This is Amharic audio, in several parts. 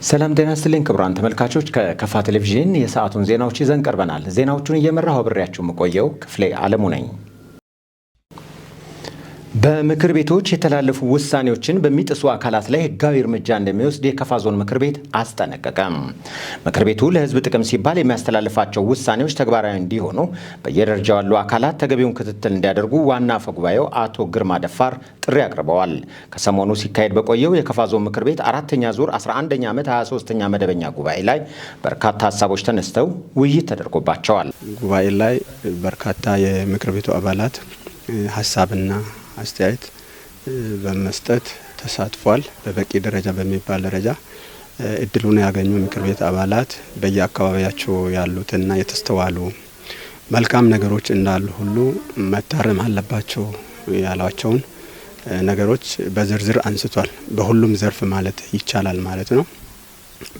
ሰላም ጤና ይስጥልኝ ክቡራን ተመልካቾች፣ ከከፋ ቴሌቪዥን የሰዓቱን ዜናዎች ይዘን ቀርበናል። ዜናዎቹን እየመራሁ አብሬያችሁ የምቆየው ክፍሌ አለሙ ነኝ። በምክር ቤቶች የተላለፉ ውሳኔዎችን በሚጥሱ አካላት ላይ ሕጋዊ እርምጃ እንደሚወስድ የከፋ ዞን ምክር ቤት አስጠነቀቀ። ምክር ቤቱ ለሕዝብ ጥቅም ሲባል የሚያስተላልፋቸው ውሳኔዎች ተግባራዊ እንዲሆኑ በየደረጃው ያሉ አካላት ተገቢውን ክትትል እንዲያደርጉ ዋና አፈ ጉባኤው አቶ ግርማ ደፋር ጥሪ አቅርበዋል። ከሰሞኑ ሲካሄድ በቆየው የከፋ ዞን ምክር ቤት አራተኛ ዙር 11ኛ ዓመት 23ኛ መደበኛ ጉባኤ ላይ በርካታ ሀሳቦች ተነስተው ውይይት ተደርጎባቸዋል። ጉባኤ ላይ በርካታ የምክር ቤቱ አባላት ሀሳብና አስተያየት በመስጠት ተሳትፏል። በበቂ ደረጃ በሚባል ደረጃ እድሉን ያገኙ ምክር ቤት አባላት በየአካባቢያቸው ያሉትና የተስተዋሉ መልካም ነገሮች እንዳሉ ሁሉ መታረም አለባቸው ያሏቸውን ነገሮች በዝርዝር አንስቷል። በሁሉም ዘርፍ ማለት ይቻላል ማለት ነው።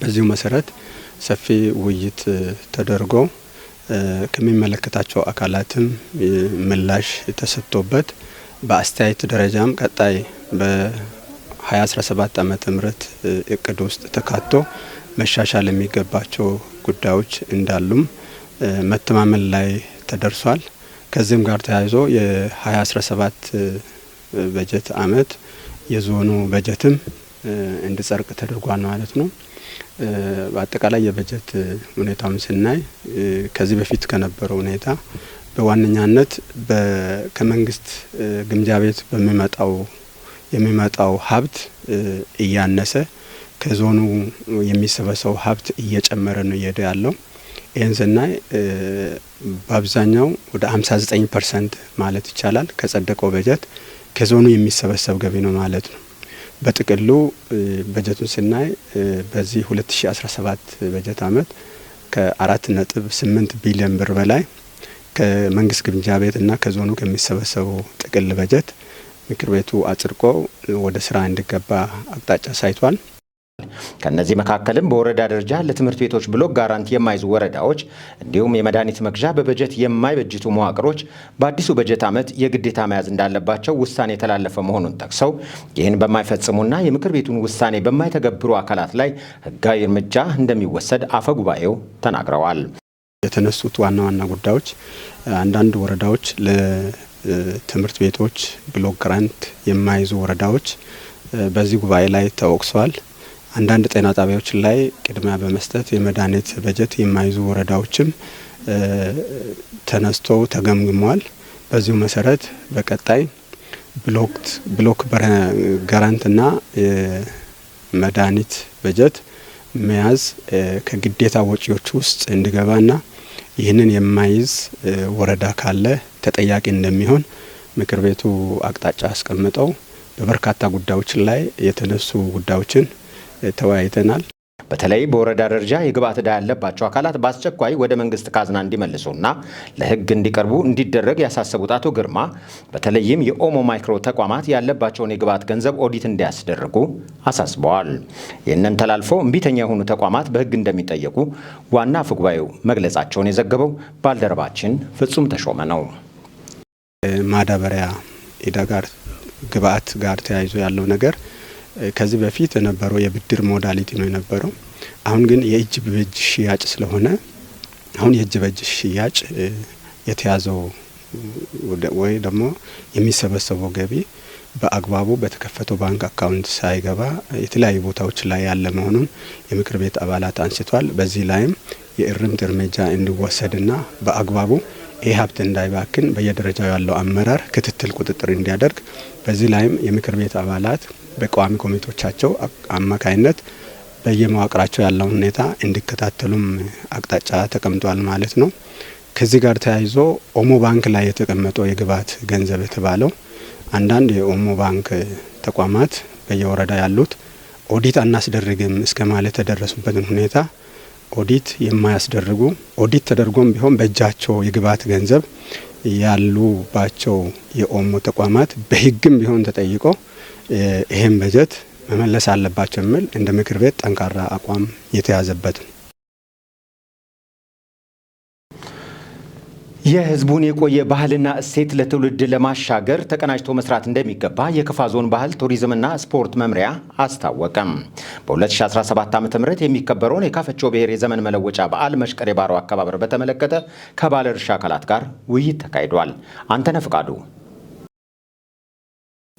በዚሁ መሰረት ሰፊ ውይይት ተደርጎ ከሚመለከታቸው አካላትም ምላሽ ተሰጥቶበት በአስተያየት ደረጃም ቀጣይ በ2017 ዓመተ ምህረት እቅድ ውስጥ ተካቶ መሻሻል የሚገባቸው ጉዳዮች እንዳሉም መተማመን ላይ ተደርሷል። ከዚህም ጋር ተያይዞ የ2017 በጀት ዓመት የዞኑ በጀትም እንዲጸድቅ ተደርጓል ማለት ነው። በአጠቃላይ የበጀት ሁኔታውን ስናይ ከዚህ በፊት ከነበረው ሁኔታ በዋነኛነት ከመንግስት ግምጃ ቤት የሚመጣው ሀብት እያነሰ ከዞኑ የሚሰበሰበው ሀብት እየጨመረ ነው እየሄደ ያለው። ይህን ስናይ በአብዛኛው ወደ 59% ማለት ይቻላል ከጸደቀው በጀት ከዞኑ የሚሰበሰብ ገቢ ነው ማለት ነው። በጥቅሉ በጀቱን ስናይ በዚህ 2017 በጀት ዓመት ከ4.8 ቢሊዮን ብር በላይ ከመንግስት ግምጃ ቤት እና ከዞኑ ከሚሰበሰበው ጥቅል በጀት ምክር ቤቱ አጽድቆ ወደ ስራ እንዲገባ አቅጣጫ ሳይቷል። ከነዚህ መካከልም በወረዳ ደረጃ ለትምህርት ቤቶች ብሎክ ጋራንቲ የማይዙ ወረዳዎች እንዲሁም የመድኃኒት መግዣ በበጀት የማይበጅቱ መዋቅሮች በአዲሱ በጀት ዓመት የግዴታ መያዝ እንዳለባቸው ውሳኔ የተላለፈ መሆኑን ጠቅሰው ይህን በማይፈጽሙና የምክር ቤቱን ውሳኔ በማይተገብሩ አካላት ላይ ሕጋዊ እርምጃ እንደሚወሰድ አፈ ጉባኤው ተናግረዋል። የተነሱት ዋና ዋና ጉዳዮች አንዳንድ ወረዳዎች ለትምህርት ቤቶች ብሎክ ግራንት የማይዙ ወረዳዎች በዚህ ጉባኤ ላይ ተወቅሰዋል። አንዳንድ ጤና ጣቢያዎች ላይ ቅድሚያ በመስጠት የመድኃኒት በጀት የማይዙ ወረዳዎችም ተነስተው ተገምግመዋል። በዚሁ መሰረት በቀጣይ ብሎክ ግራንትና የመድኃኒት በጀት መያዝ ከግዴታ ወጪዎች ውስጥ እንዲገባና ይህንን የማይዝ ወረዳ ካለ ተጠያቂ እንደሚሆን ምክር ቤቱ አቅጣጫ አስቀምጠው በበርካታ ጉዳዮች ላይ የተነሱ ጉዳዮችን ተወያይተናል። በተለይ በወረዳ ደረጃ የግብአት ዕዳ ያለባቸው አካላት በአስቸኳይ ወደ መንግስት ካዝና እንዲመልሱና ለሕግ እንዲቀርቡ እንዲደረግ ያሳሰቡት አቶ ግርማ በተለይም የኦሞ ማይክሮ ተቋማት ያለባቸውን የግብአት ገንዘብ ኦዲት እንዲያስደርጉ አሳስበዋል። ይህንን ተላልፈው እምቢተኛ የሆኑ ተቋማት በሕግ እንደሚጠየቁ ዋና አፈ ጉባኤው መግለጻቸውን የዘገበው ባልደረባችን ፍጹም ተሾመ ነው። ማዳበሪያ ዕዳ ጋር ግብአት ጋር ተያይዞ ያለው ነገር ከዚህ በፊት የነበረው የብድር ሞዳሊቲ ነው የነበረው። አሁን ግን የእጅ በእጅ ሽያጭ ስለሆነ አሁን የእጅ በእጅ ሽያጭ የተያዘው ወይ ደግሞ የሚሰበሰበው ገቢ በአግባቡ በተከፈተው ባንክ አካውንት ሳይገባ የተለያዩ ቦታዎች ላይ ያለ መሆኑን የምክር ቤት አባላት አንስቷል። በዚህ ላይም የእርምት እርምጃ እንዲወሰድና በአግባቡ ይህ ሀብት እንዳይባክን በየደረጃው ያለው አመራር ክትትል ቁጥጥር እንዲያደርግ በዚህ ላይም የምክር ቤት አባላት በቋሚ ኮሚቴዎቻቸው አማካይነት በየመዋቅራቸው ያለውን ሁኔታ እንዲከታተሉም አቅጣጫ ተቀምጧል ማለት ነው። ከዚህ ጋር ተያይዞ ኦሞ ባንክ ላይ የተቀመጠው የግብአት ገንዘብ የተባለው አንዳንድ የኦሞ ባንክ ተቋማት በየወረዳ ያሉት ኦዲት አናስደርግም እስከ ማለት የተደረሱበትን ሁኔታ ኦዲት የማያስደርጉ ኦዲት ተደርጎም ቢሆን በእጃቸው የግብአት ገንዘብ ያሉባቸው የኦሞ ተቋማት በሕግም ቢሆን ተጠይቆ ይሄን በጀት መመለስ አለባቸው የሚል እንደ ምክር ቤት ጠንካራ አቋም የተያዘበት ነው። የህዝቡን የቆየ ባህልና እሴት ለትውልድ ለማሻገር ተቀናጅቶ መስራት እንደሚገባ የከፋ ዞን ባህል ቱሪዝምና ስፖርት መምሪያ አስታወቀም። በ2017 ዓ.ም የሚከበረውን የካፈቾ ብሔር የዘመን መለወጫ በዓል መሽቀሬ ባሮ አከባበር በተመለከተ ከባለድርሻ አካላት ጋር ውይይት ተካሂዷል። አንተነህ ፍቃዱ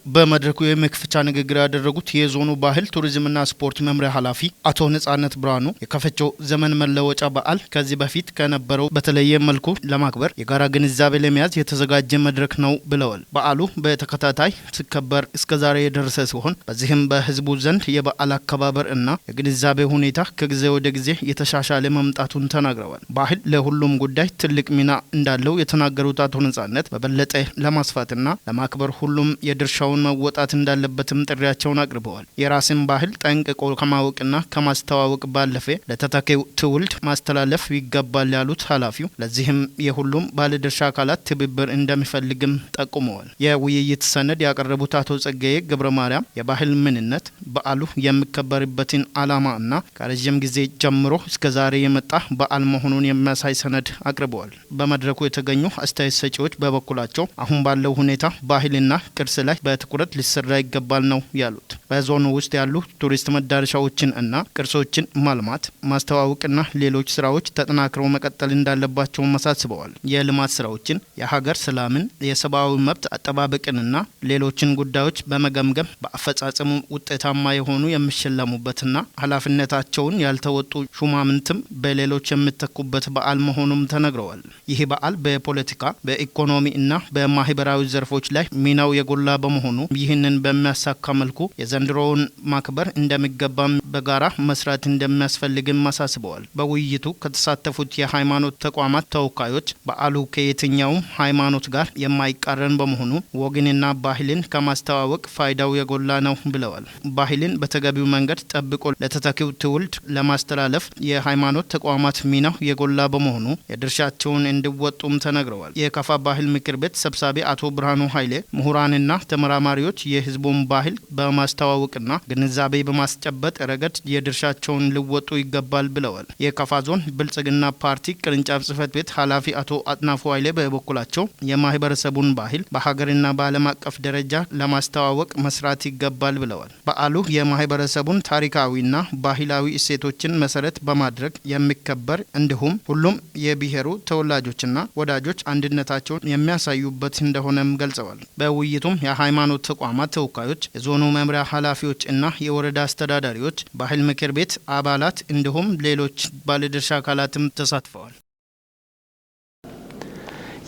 በመድረኩ የመክፈቻ ንግግር ያደረጉት የዞኑ ባህል ቱሪዝምና ስፖርት መምሪያ ኃላፊ አቶ ነጻነት ብርሃኑ የካፈቾ ዘመን መለወጫ በዓል ከዚህ በፊት ከነበረው በተለየ መልኩ ለማክበር የጋራ ግንዛቤ ለመያዝ የተዘጋጀ መድረክ ነው ብለዋል። በዓሉ በተከታታይ ሲከበር እስከዛሬ የደረሰ ሲሆን በዚህም በህዝቡ ዘንድ የበዓል አከባበር እና የግንዛቤ ሁኔታ ከጊዜ ወደ ጊዜ የተሻሻለ መምጣቱን ተናግረዋል። ባህል ለሁሉም ጉዳይ ትልቅ ሚና እንዳለው የተናገሩት አቶ ነጻነት በበለጠ ለማስፋትና ለማክበር ሁሉም የድርሻው መወጣት እንዳለበትም ጥሪያቸውን አቅርበዋል። የራስን ባህል ጠንቅቆ ከማወቅና ከማስተዋወቅ ባለፈ ለተተኪው ትውልድ ማስተላለፍ ይገባል ያሉት ኃላፊው ለዚህም የሁሉም ባለድርሻ አካላት ትብብር እንደሚፈልግም ጠቁመዋል። የውይይት ሰነድ ያቀረቡት አቶ ጸጋዬ ገብረ ማርያም የባህል ምንነት፣ በዓሉ የሚከበርበትን ዓላማ እና ከረጅም ጊዜ ጀምሮ እስከ ዛሬ የመጣ በዓል መሆኑን የሚያሳይ ሰነድ አቅርበዋል። በመድረኩ የተገኙ አስተያየት ሰጪዎች በበኩላቸው አሁን ባለው ሁኔታ ባህልና ቅርስ ላይ ትኩረት ሊሰራ ይገባል ነው ያሉት። በዞኑ ውስጥ ያሉ ቱሪስት መዳረሻዎችን እና ቅርሶችን ማልማት፣ ማስተዋወቅና ሌሎች ስራዎች ተጠናክረው መቀጠል እንዳለባቸው አሳስበዋል። የልማት ስራዎችን፣ የሀገር ሰላምን፣ የሰብአዊ መብት አጠባበቅንና ሌሎችን ጉዳዮች በመገምገም በአፈጻጸሙ ውጤታማ የሆኑ የሚሸለሙበትና ኃላፊነታቸውን ያልተወጡ ሹማምንትም በሌሎች የሚተኩበት በዓል መሆኑም ተነግረዋል። ይህ በዓል በፖለቲካ፣ በኢኮኖሚ እና በማህበራዊ ዘርፎች ላይ ሚናው የጎላ በመሆኑ ይህንን በሚያሳካ መልኩ የዘንድሮውን ማክበር እንደሚገባም በጋራ መስራት እንደሚያስፈልግም አሳስበዋል። በውይይቱ ከተሳተፉት የሃይማኖት ተቋማት ተወካዮች በዓሉ ከየትኛውም ሃይማኖት ጋር የማይቃረን በመሆኑ ወግንና ባህልን ከማስተዋወቅ ፋይዳው የጎላ ነው ብለዋል። ባህልን በተገቢው መንገድ ጠብቆ ለተተኪው ትውልድ ለማስተላለፍ የሃይማኖት ተቋማት ሚናው የጎላ በመሆኑ የድርሻቸውን እንዲወጡም ተነግረዋል። የከፋ ባህል ምክር ቤት ሰብሳቢ አቶ ብርሃኑ ኃይሌ ምሁራንና ተመራማሪዎች የህዝቡን ባህል በማስተዋወቅና ግንዛቤ በማስጨበጥ ረገድ የድርሻቸውን ሊወጡ ይገባል ብለዋል። የከፋ ዞን ብልጽግና ፓርቲ ቅርንጫፍ ጽህፈት ቤት ኃላፊ አቶ አጥናፉ ኃይሌ በበኩላቸው የማህበረሰቡን ባህል በሀገርና በዓለም አቀፍ ደረጃ ለማስተዋወቅ መስራት ይገባል ብለዋል። በዓሉ የማህበረሰቡን ታሪካዊና ባህላዊ እሴቶችን መሰረት በማድረግ የሚከበር እንዲሁም ሁሉም የብሔሩ ተወላጆችና ወዳጆች አንድነታቸውን የሚያሳዩበት እንደሆነም ገልጸዋል። በውይይቱም የሃይማኖት ተቋማት ተወካዮች፣ የዞኑ መምሪያ ኃላፊዎች እና የወረዳ አስተዳዳሪዎች፣ ባህል ምክር ቤት አባላት እንዲሁም ሌሎች ባለድርሻ አካላትም ተሳትፈዋል።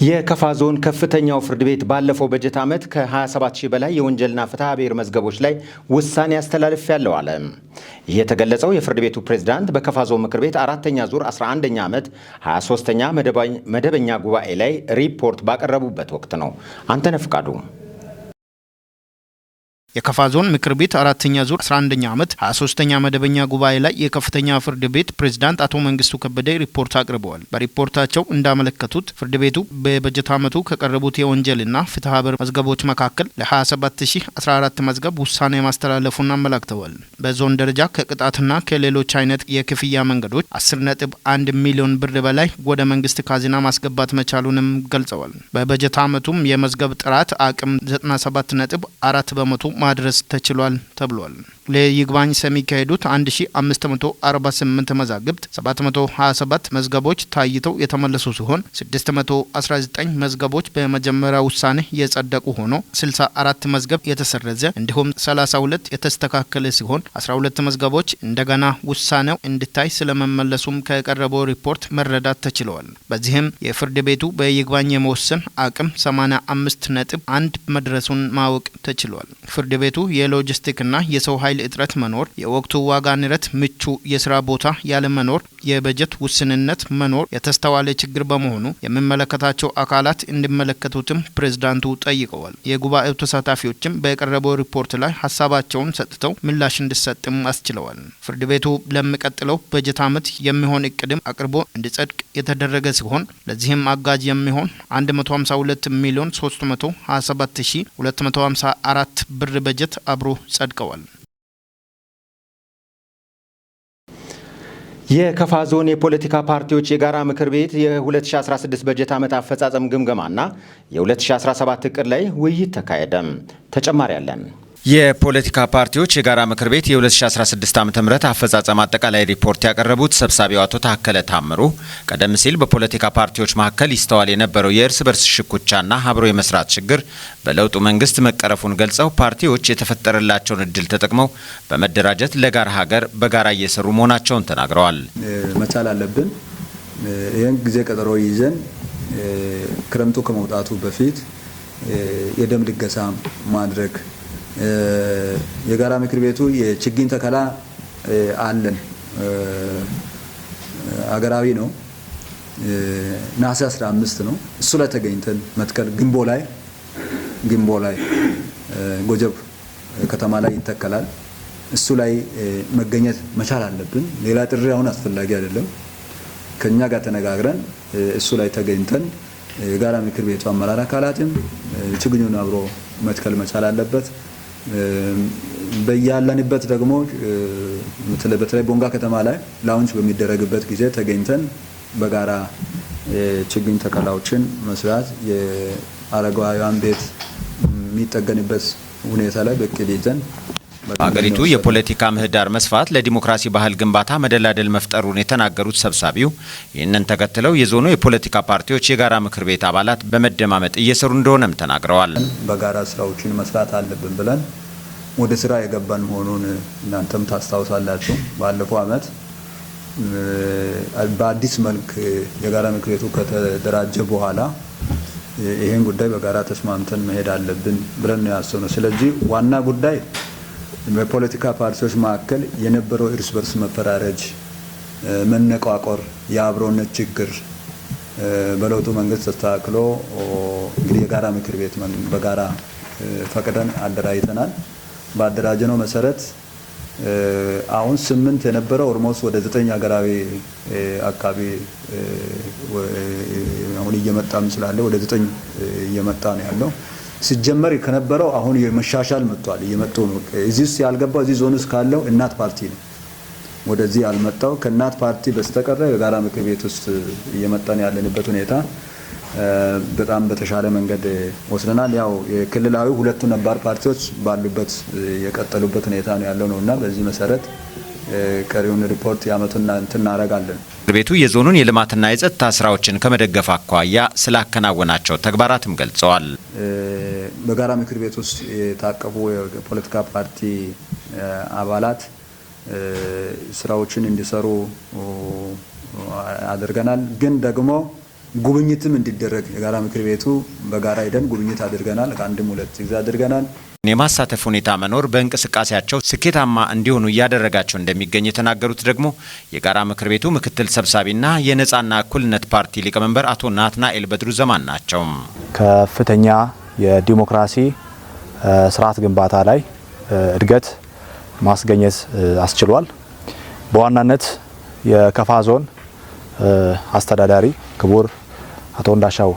የከፋ ዞን ከፍተኛው ፍርድ ቤት ባለፈው በጀት ዓመት ከ27 ሺህ በላይ የወንጀልና ፍትሐ ብሔር መዝገቦች ላይ ውሳኔ ያስተላልፍ ያለው አለ። ይህ የተገለጸው የፍርድ ቤቱ ፕሬዝዳንት በከፋ ዞን ምክር ቤት 4ኛ ዙር 11ኛ ዓመት 23ኛ መደበኛ ጉባኤ ላይ ሪፖርት ባቀረቡበት ወቅት ነው። አንተነህ ፍቃዱ የከፋ ዞን ምክር ቤት 4ኛ ዙር 11ኛ ዓመት 23ኛ መደበኛ ጉባኤ ላይ የከፍተኛ ፍርድ ቤት ፕሬዝዳንት አቶ መንግስቱ ከበደ ሪፖርት አቅርበዋል። በሪፖርታቸው እንዳመለከቱት ፍርድ ቤቱ በበጀት ዓመቱ ከቀረቡት የወንጀልና ፍትሐ ብሔር መዝገቦች መካከል ለ27014 መዝገብ ውሳኔ ማስተላለፉን አመላክተዋል። በዞን ደረጃ ከቅጣትና ከሌሎች አይነት የክፍያ መንገዶች 10.1 ሚሊዮን ብር በላይ ወደ መንግስት ካዝና ማስገባት መቻሉንም ገልጸዋል። በበጀት ዓመቱም የመዝገብ ጥራት አቅም 97.4 በመቶ ማድረስ ተችሏል ተብሏል። ለይግባኝ ሰሚ ካሄዱት 1548 መዛግብት 727 መዝገቦች ታይተው የተመለሱ ሲሆን 619 መዝገቦች በመጀመሪያ ውሳኔ የጸደቁ ሆኖ 64 መዝገብ የተሰረዘ እንዲሁም 32 የተስተካከለ ሲሆን 12 መዝገቦች እንደገና ውሳኔው እንዲታይ ስለመመለሱም ከቀረበው ሪፖርት መረዳት ተችሏል። በዚህም የፍርድ ቤቱ በይግባኝ የመወሰን አቅም 85.1 መድረሱን ማወቅ ተችሏል። ፍርድ ቤቱ የሎጂስቲክና የሰው ኃይል እጥረት መኖር፣ የወቅቱ ዋጋ ንረት፣ ምቹ የስራ ቦታ ያለመኖር፣ የበጀት ውስንነት መኖር የተስተዋለ ችግር በመሆኑ የሚመለከታቸው አካላት እንዲመለከቱትም ፕሬዝዳንቱ ጠይቀዋል። የጉባኤው ተሳታፊዎችም በቀረበው ሪፖርት ላይ ሀሳባቸውን ሰጥተው ምላሽ እንዲሰጥም አስችለዋል። ፍርድ ቤቱ ለሚቀጥለው በጀት ዓመት የሚሆን እቅድም አቅርቦ እንዲጸድቅ የተደረገ ሲሆን ለዚህም አጋዥ የሚሆን 152 ሚሊዮን 327254 ብር በጀት አብሮ ጸድቀዋል። የከፋ ዞን የፖለቲካ ፓርቲዎች የጋራ ምክር ቤት የ2016 በጀት ዓመት አፈጻጸም ግምገማና የ2017 እቅድ ላይ ውይይት ተካሄደ። ተጨማሪ አለን። የፖለቲካ ፓርቲዎች የጋራ ምክር ቤት የ2016 ዓ.ም አፈጻጸም አጠቃላይ ሪፖርት ያቀረቡት ሰብሳቢው አቶ ታከለ ታምሩ ቀደም ሲል በፖለቲካ ፓርቲዎች መካከል ይስተዋል የነበረው የእርስ በርስ ሽኩቻና አብሮ የመስራት ችግር በለውጡ መንግስት መቀረፉን ገልጸው ፓርቲዎች የተፈጠረላቸውን እድል ተጠቅመው በመደራጀት ለጋራ ሀገር በጋራ እየሰሩ መሆናቸውን ተናግረዋል። መቻል አለብን። ይህን ጊዜ ቀጠሮ ይዘን ክረምቱ ከመውጣቱ በፊት የደም ልገሳ ማድረግ የጋራ ምክር ቤቱ የችግኝ ተከላ አለን። አገራዊ ነው። ነሐሴ 15 ነው። እሱ ላይ ተገኝተን መትከል ግንቦ ላይ ጎጀብ ከተማ ላይ ይተከላል። እሱ ላይ መገኘት መቻል አለብን። ሌላ ጥሪ አሁን አስፈላጊ አይደለም። ከኛ ጋር ተነጋግረን እሱ ላይ ተገኝተን የጋራ ምክር ቤቱ አመራር አካላትም ችግኙን አብሮ መትከል መቻል አለበት። በያለንበት ደግሞ በተለይ ቦንጋ ከተማ ላይ ላውንች በሚደረግበት ጊዜ ተገኝተን በጋራ ችግኝ ተከላዎችን መስራት የአረጋውያን ቤት የሚጠገንበት ሁኔታ ላይ በቅድ ይዘን በሀገሪቱ የፖለቲካ ምህዳር መስፋት ለዲሞክራሲ ባህል ግንባታ መደላደል መፍጠሩን የተናገሩት ሰብሳቢው ይህንን ተከትለው የዞኑ የፖለቲካ ፓርቲዎች የጋራ ምክር ቤት አባላት በመደማመጥ እየሰሩ እንደሆነም ተናግረዋል። በጋራ ስራዎችን መስራት አለብን ብለን ወደ ስራ የገባን መሆኑን እናንተም ታስታውሳላችሁ። ባለፈው ዓመት በአዲስ መልክ የጋራ ምክር ቤቱ ከተደራጀ በኋላ ይህን ጉዳይ በጋራ ተስማምተን መሄድ አለብን ብለን ነው ያሰብነው። ስለዚህ ዋና ጉዳይ በፖለቲካ ፓርቲዎች መካከል የነበረው እርስ በርስ መፈራረጅ፣ መነቋቆር፣ የአብሮነት ችግር በለውጡ መንግስት ተስተካክሎ እንግዲህ የጋራ ምክር ቤት በጋራ ፈቅደን አደራጅተናል። ባደራጀነው መሰረት አሁን 8 የነበረው ኦልሞስት ወደ 9 ሀገራዊ አካባቢ አሁን እየመጣም ስላለ ወደ 9 እየመጣ ነው ያለው። ሲጀመር ከነበረው አሁን የመሻሻል መጥቷል። እየመጡ ነው። እዚህ ውስጥ ያልገባው እዚህ ዞን ውስጥ ካለው እናት ፓርቲ ነው። ወደዚህ ያልመጣው ከእናት ፓርቲ በስተቀር የጋራ ምክር ቤት ውስጥ እየመጣን ያለንበት ሁኔታ በጣም በተሻለ መንገድ ወስደናል። ያው የክልላዊ ሁለቱ ነባር ፓርቲዎች ባሉበት የቀጠሉበት ሁኔታ ነው ያለው ነውና በዚህ መሰረት ቀሪውን ሪፖርት ያመጡና እናደርጋለን። ምክር ቤቱ የዞኑን የልማትና የጸጥታ ስራዎችን ከመደገፍ አኳያ ስላከናወናቸው ተግባራትም ገልጸዋል። በጋራ ምክር ቤት ውስጥ የታቀፉ የፖለቲካ ፓርቲ አባላት ስራዎችን እንዲሰሩ አድርገናል። ግን ደግሞ ጉብኝትም እንዲደረግ የጋራ ምክር ቤቱ በጋራ ሄደን ጉብኝት አድርገናል። ከአንድም 2 ጊዜ አድርገናል። የማሳተፍ ሁኔታ መኖር በእንቅስቃሴያቸው ስኬታማ እንዲሆኑ እያደረጋቸው እንደሚገኝ የተናገሩት ደግሞ የጋራ ምክር ቤቱ ምክትል ሰብሳቢና የነጻና እኩልነት ፓርቲ ሊቀመንበር አቶ ናትናኤል በድሩ ዘማን ናቸው። ከፍተኛ የዲሞክራሲ ስርዓት ግንባታ ላይ እድገት ማስገኘት አስችሏል። በዋናነት የከፋ ዞን አስተዳዳሪ ክቡር አቶ እንዳሻው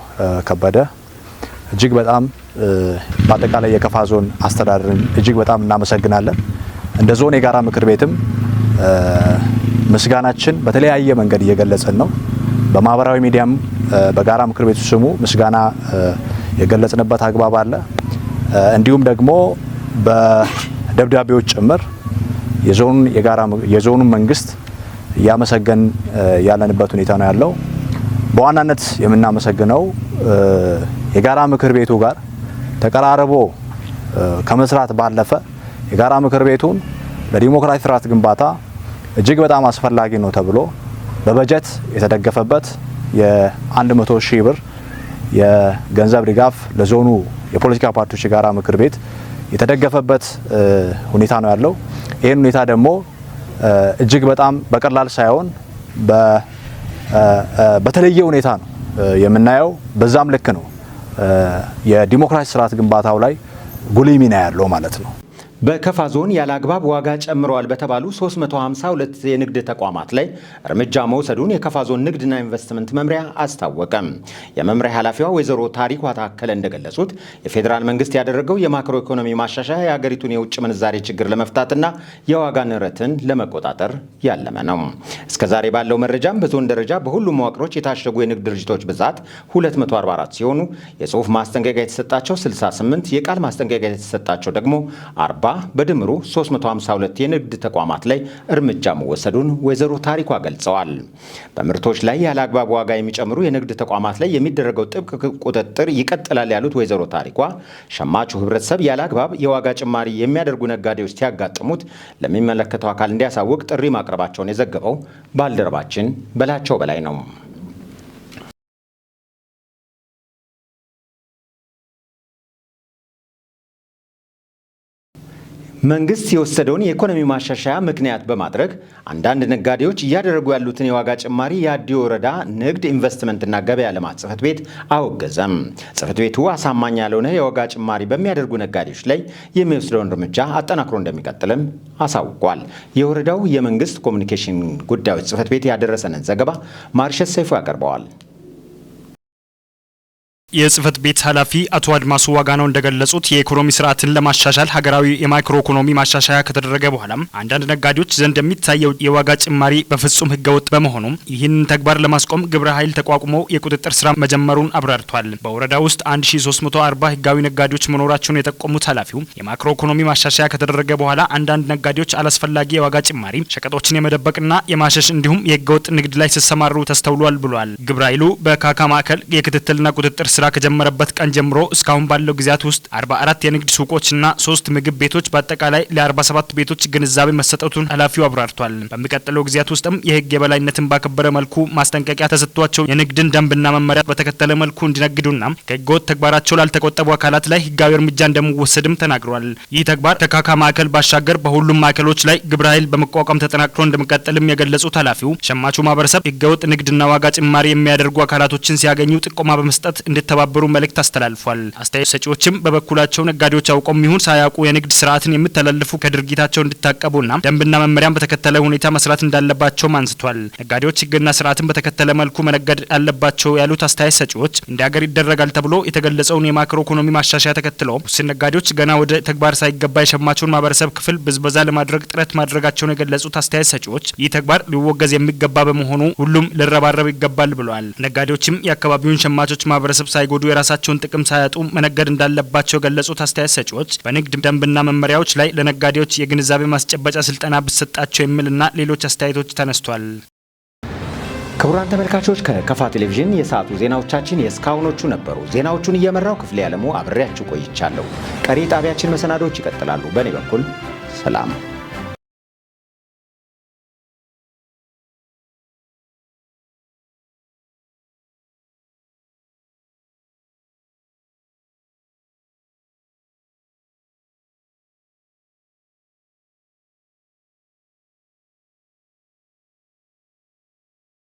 ከበደ እጅግ በጣም በአጠቃላይ የከፋ ዞን አስተዳደርን እጅግ በጣም እናመሰግናለን። እንደ ዞን የጋራ ምክር ቤትም ምስጋናችን በተለያየ መንገድ እየገለጽን ነው። በማህበራዊ ሚዲያም በጋራ ምክር ቤቱ ስሙ ምስጋና የገለጽንበት አግባብ አለ። እንዲሁም ደግሞ በደብዳቤዎች ጭምር የዞኑን መንግስት እያመሰገን ያለንበት ሁኔታ ነው ያለው። በዋናነት የምናመሰግነው የጋራ ምክር ቤቱ ጋር ተቀራርቦ ከመስራት ባለፈ የጋራ ምክር ቤቱን ለዲሞክራሲ ስርዓት ግንባታ እጅግ በጣም አስፈላጊ ነው ተብሎ በበጀት የተደገፈበት የ100 ሺህ ብር የገንዘብ ድጋፍ ለዞኑ የፖለቲካ ፓርቲዎች የጋራ ምክር ቤት የተደገፈበት ሁኔታ ነው ያለው። ይህን ሁኔታ ደግሞ እጅግ በጣም በቀላል ሳይሆን በተለየ ሁኔታ ነው የምናየው። በዛም ልክ ነው የዲሞክራሲ ስርዓት ግንባታው ላይ ጉልህ ሚና ያለው ማለት ነው። በከፋ ዞን ያለ አግባብ ዋጋ ጨምረዋል በተባሉ 352 የንግድ ተቋማት ላይ እርምጃ መውሰዱን የከፋ ዞን ንግድና ኢንቨስትመንት መምሪያ አስታወቀም። የመምሪያ ኃላፊዋ ወይዘሮ ታሪኳ ታከለ እንደገለጹት የፌዴራል መንግስት ያደረገው የማክሮ ኢኮኖሚ ማሻሻያ የሀገሪቱን የውጭ ምንዛሬ ችግር ለመፍታትና የዋጋ ንረትን ለመቆጣጠር ያለመ ነው። እስከዛሬ ባለው መረጃም በዞን ደረጃ በሁሉም መዋቅሮች የታሸጉ የንግድ ድርጅቶች ብዛት 244 ሲሆኑ የጽሁፍ ማስጠንቀቂያ የተሰጣቸው 68፣ የቃል ማስጠንቀቂያ የተሰጣቸው ደግሞ 40 በድምሩ 352 የንግድ ተቋማት ላይ እርምጃ መወሰዱን ወይዘሮ ታሪኳ ገልጸዋል። በምርቶች ላይ ያለ አግባብ ዋጋ የሚጨምሩ የንግድ ተቋማት ላይ የሚደረገው ጥብቅ ቁጥጥር ይቀጥላል ያሉት ወይዘሮ ታሪኳ ሸማቹ ህብረተሰብ ያለ አግባብ የዋጋ ጭማሪ የሚያደርጉ ነጋዴዎች ሲያጋጥሙት ለሚመለከተው አካል እንዲያሳውቅ ጥሪ ማቅረባቸውን የዘገበው ባልደረባችን በላቸው በላይ ነው። መንግስት የወሰደውን የኢኮኖሚ ማሻሻያ ምክንያት በማድረግ አንዳንድ ነጋዴዎች እያደረጉ ያሉትን የዋጋ ጭማሪ የአዲዮ ወረዳ ንግድ ኢንቨስትመንትና ገበያ ልማት ጽሕፈት ቤት አወገዘም። ጽሕፈት ቤቱ አሳማኝ ያልሆነ የዋጋ ጭማሪ በሚያደርጉ ነጋዴዎች ላይ የሚወስደውን እርምጃ አጠናክሮ እንደሚቀጥልም አሳውቋል። የወረዳው የመንግስት ኮሚኒኬሽን ጉዳዮች ጽሕፈት ቤት ያደረሰንን ዘገባ ማርሸት ሰይፉ ያቀርበዋል። የጽሕፈት ቤት ኃላፊ አቶ አድማሱ ዋጋናው እንደገለጹት የኢኮኖሚ ስርዓትን ለማሻሻል ሀገራዊ የማክሮ ኢኮኖሚ ማሻሻያ ከተደረገ በኋላም አንዳንድ ነጋዴዎች ዘንድ የሚታየው የዋጋ ጭማሪ በፍጹም ህገወጥ በመሆኑ ይህንን ተግባር ለማስቆም ግብረ ኃይል ተቋቁሞ የቁጥጥር ስራ መጀመሩን አብራርቷል። በወረዳ ውስጥ 1340 ህጋዊ ነጋዴዎች መኖራቸውን የጠቆሙት ኃላፊው የማክሮ ኢኮኖሚ ማሻሻያ ከተደረገ በኋላ አንዳንድ ነጋዴዎች አላስፈላጊ የዋጋ ጭማሪ፣ ሸቀጦችን የመደበቅና የማሸሽ እንዲሁም የህገወጥ ንግድ ላይ ሲሰማሩ ተስተውሏል ብሏል። ግብረ ኃይሉ በካካ ማዕከል የክትትልና ቁጥጥር ስራ ከጀመረበት ቀን ጀምሮ እስካሁን ባለው ጊዜያት ውስጥ 44 የንግድ ሱቆችና 3 ምግብ ቤቶች በአጠቃላይ ለ47 ቤቶች ግንዛቤ መሰጠቱን ኃላፊው አብራርቷል። በሚቀጥለው ጊዜያት ውስጥም የህግ የበላይነትን ባከበረ መልኩ ማስጠንቀቂያ ተሰጥቷቸው የንግድን ደንብና መመሪያ በተከተለ መልኩ እንዲነግዱና ከህገወጥ ተግባራቸው ላልተቆጠቡ አካላት ላይ ህጋዊ እርምጃ እንደሚወሰድም ተናግሯል። ይህ ተግባር ከካካ ማዕከል ባሻገር በሁሉም ማዕከሎች ላይ ግብረ ኃይል በመቋቋም ተጠናክሮ እንደሚቀጥልም የገለጹት ኃላፊው ሸማቹ ማህበረሰብ ህገወጥ ንግድና ዋጋ ጭማሪ የሚያደርጉ አካላቶችን ሲያገኙ ጥቆማ በመስጠት እንዲተባበሩ መልእክት አስተላልፏል። አስተያየት ሰጪዎችም በበኩላቸው ነጋዴዎች አውቀውም ይሁን ሳያውቁ የንግድ ስርዓትን የሚተላለፉ ከድርጊታቸው እንዲታቀቡና ደንብና መመሪያን በተከተለ ሁኔታ መስራት እንዳለባቸውም አንስቷል። ነጋዴዎች ህግና ስርዓትን በተከተለ መልኩ መነገድ አለባቸው ያሉት አስተያየት ሰጪዎች እንደ ሀገር ይደረጋል ተብሎ የተገለጸውን የማክሮ ኢኮኖሚ ማሻሻያ ተከትሎ ውስን ነጋዴዎች ገና ወደ ተግባር ሳይገባ የሸማቹን ማህበረሰብ ክፍል ብዝበዛ ለማድረግ ጥረት ማድረጋቸውን የገለጹት አስተያየት ሰጪዎች ይህ ተግባር ሊወገዝ የሚገባ በመሆኑ ሁሉም ሊረባረብ ይገባል ብለዋል። ነጋዴዎችም የአካባቢውን ሸማቾች ማህበረሰብ ሳይጎዱ የራሳቸውን ጥቅም ሳያጡ መነገድ እንዳለባቸው ገለጹት። አስተያየት ሰጪዎች በንግድ ደንብና መመሪያዎች ላይ ለነጋዴዎች የግንዛቤ ማስጨበጫ ስልጠና ብሰጣቸው የሚልና ሌሎች አስተያየቶች ተነስቷል። ክቡራን ተመልካቾች ከከፋ ቴሌቪዥን የሰዓቱ ዜናዎቻችን የእስካሁኖቹ ነበሩ። ዜናዎቹን እየመራው ክፍሌ ያለሙ አብሬያችሁ ቆይቻለሁ። ቀሪ ጣቢያችን መሰናዶች ይቀጥላሉ። በእኔ በኩል ሰላም።